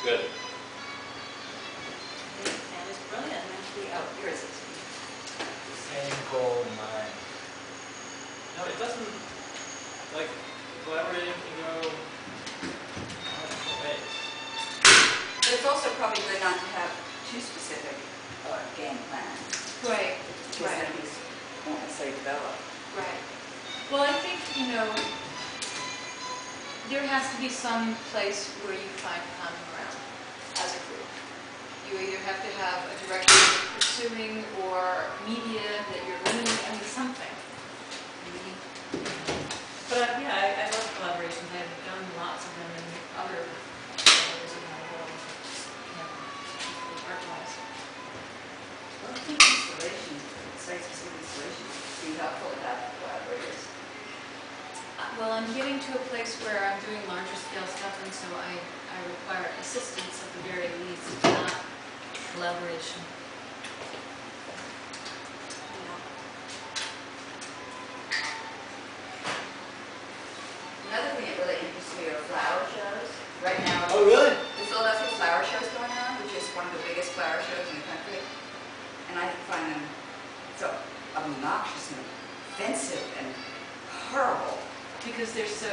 Good. And it's brilliant. Actually, oh, here is it. Same goal in mind. No, it doesn't, like, collaborating can go different ways. But it's also probably good not to have too specific game plans. Right. Because then these won't necessarily develop. Right. Well, I think, there has to be some place where you find common ground as a group. You either have to have a director you're pursuing or media that you're leaning, something. But yeah, I love collaborations. I've done lots of them in other areas of my world, art-wise. Well, I think installation, site-specific installation would be helpful to have collaborators. Well, I'm getting to a place where I'm doing larger scale stuff, and so I require assistance at the very least, not collaboration. Another thing that really interests me are flower shows. Right now, Oh, really? the Philadelphia Flower Show is going on, which is one of the biggest flower shows in the country. And I find them so obnoxious and offensive and horrible. Because they're so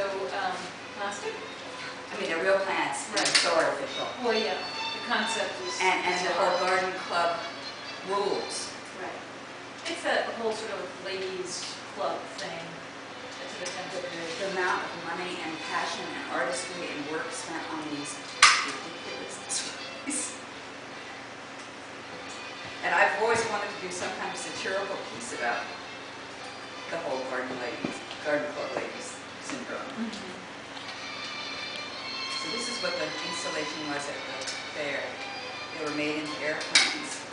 plastic? I mean, they're real plants, and they're so artificial. Well, yeah, the concept is... And the whole garden club rules. Right. It's a whole sort of ladies' club thing. It's an attempt The amount of money and passion and artistry and work spent on these ridiculous displays. And I've always wanted to do some kind of satirical piece about the whole garden club ladies syndrome. Mm-hmm. So this is what the installation was at the fair. They were made into airplanes.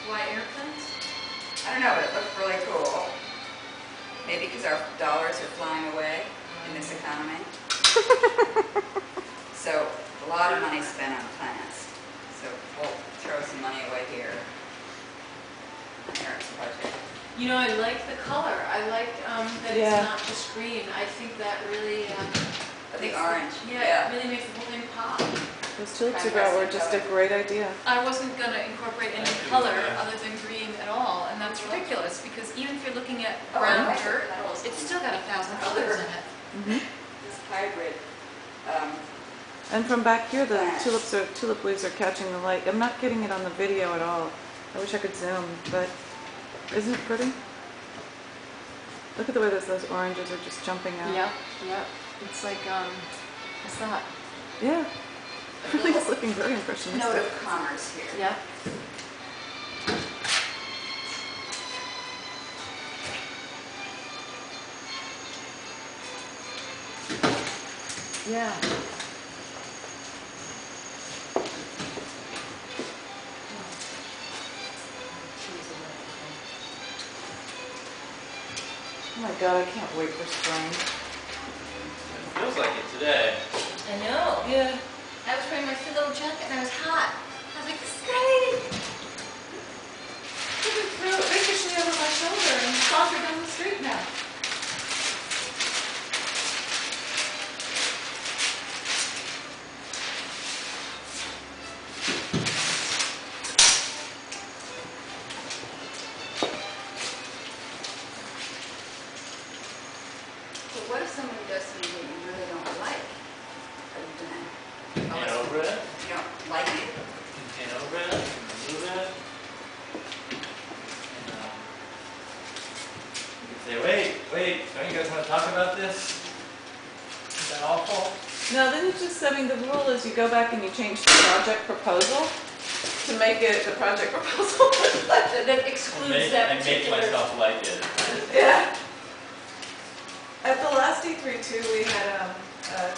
Why airplanes? I don't know, but it looked really cool. Maybe because our dollars are flying away in this economy. So a lot of money spent on plants. So we'll throw some money away here on Eric's project. I like the color. I like that it's not just green. I think that really... The orange. Yeah, it really makes the whole thing pop. Those tulips you brought were just a great idea. I wasn't going to incorporate any color other than green at all, and that's ridiculous because even if you're looking at brown dirt, it's still got 1,000 colors in it. Mm-hmm. This hybrid. And from back here, the tulip leaves are catching the light. I'm not getting it on the video at all. I wish I could zoom, but isn't it pretty? Look at the way those oranges are just jumping out. Yep. It's like, what's that? Yeah. Really is looking very impressionistic. Note of commerce here. Yep. Yeah. Oh my God, I can't wait for spring. It feels like it today. I know. Yeah. I was wearing my free little jacket and I was hot. I was like, this is great. I could throw it ricochet over my shoulder and saunter down the street now. But what if somebody does something that you really don't like? Are you gonna Contain over it. You don't like it? Contain over it. Remove it. And, you can say, wait, don't you guys want to talk about this? Is that awful? No, then you just, the rule is you go back and you change the project proposal to make it the project proposal. That excludes that I make particular... myself like it. Yeah. At the last E3-2, we had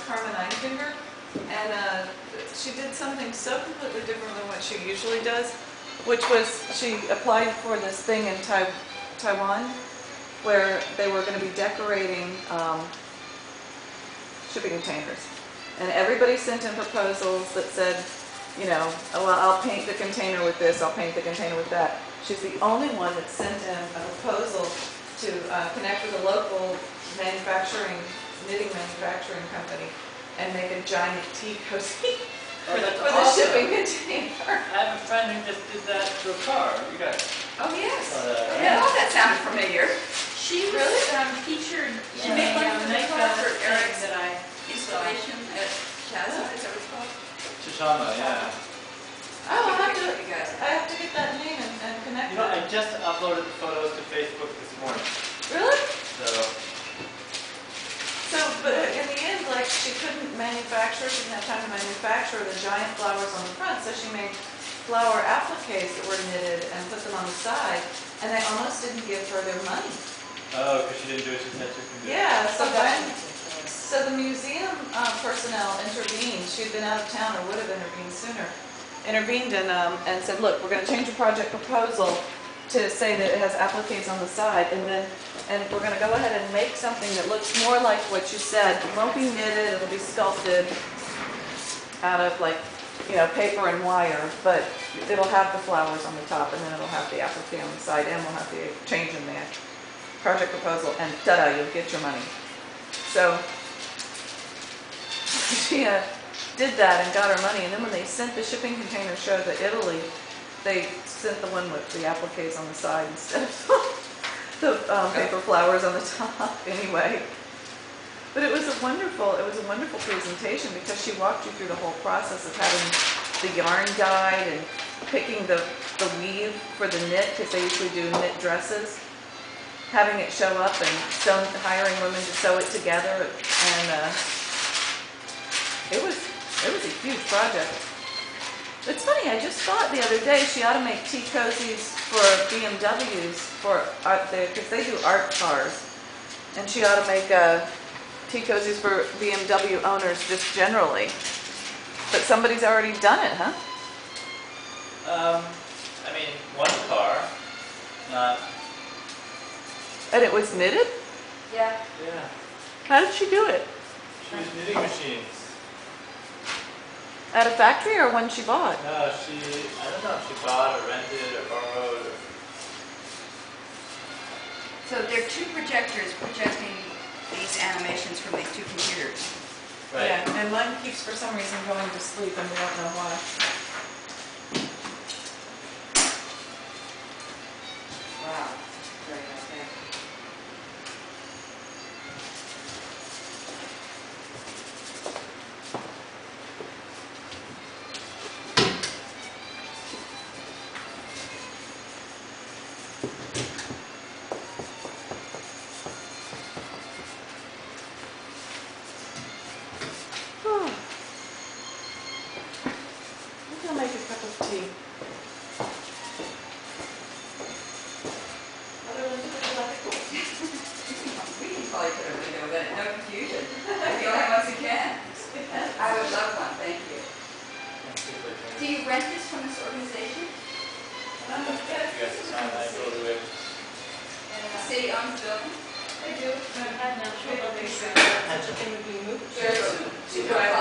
Carmen Einfinger, and she did something so completely different than what she usually does, which was she applied for this thing in Taiwan, where they were going to be decorating shipping containers. And everybody sent in proposals that said, oh, well, I'll paint the container with this, I'll paint the container with that. She's the only one that sent in a proposal to connect with a local knitting manufacturing company and make a giant tea cozy Oh, that's for the awesome. shipping container. I have a friend who just did that to a car. You guys Oh, yes. saw that, right? Yeah, oh, that sounded familiar. She was featured She in made one a for the night car for thing Eric's that I saw. Installation at Chasm, is that what it's called? Chishama, yeah. Oh, I'll have Picture to, you guys. I have to get that name and connect You know, I it. just uploaded the photos to Facebook this morning. Really? So, So, but in the end, like, she couldn't manufacture, she didn't have time to manufacture the giant flowers on the front, so she made flower appliques that were knitted and put them on the side, and they almost didn't give her their money. oh, because she didn't do it, she said she couldn't do it. Yeah, so Oh, when, that's so the museum personnel intervened, she'd been out of town or would have intervened sooner, intervened and said, look, we're gonna change your project proposal to say that it has appliques on the side, and we're gonna go ahead and make something that looks more like what you said. It won't be knitted, it'll be sculpted out of like, you know, paper and wire, but it'll have the flowers on the top, and then it'll have the applique on the side, and we'll have the change in the project proposal, and ta-da, you'll get your money. So she did that and got her money, and then when they sent the shipping container show to Italy, they sent the one with the appliques on the side instead of the paper flowers on the top anyway. But it was a wonderful presentation because she walked you through the whole process of having the yarn dyed and picking the weave for the knit, because they usually do knit dresses, having it show up and hiring women to sew it together, and it was a huge project. It's funny, I just thought the other day she ought to make tea cozies for BMWs because they do art cars, and she ought to make tea cozies for BMW owners just generally. But somebody's already done it, huh? I mean, one car, not, And it was knitted? Yeah. yeah. How did she do it? She used knitting machines. At a factory or one she bought? No, I don't know if she bought or rented or borrowed or. So there are two projectors projecting these animations from these two computers. Right. Yeah, and mine keeps for some reason going to sleep and we don't know why. Wow. Very okay. I'm gonna make a cup of tea. Other than would you like it? We can probably put a window in it, no confusion. If the only ones who can. I would love one, thank you. Do you rent this from this organization? You guys sign that, go to it. The city owns the building? They do. I had natural They loving said that. Something would be moved. Very soon. Do I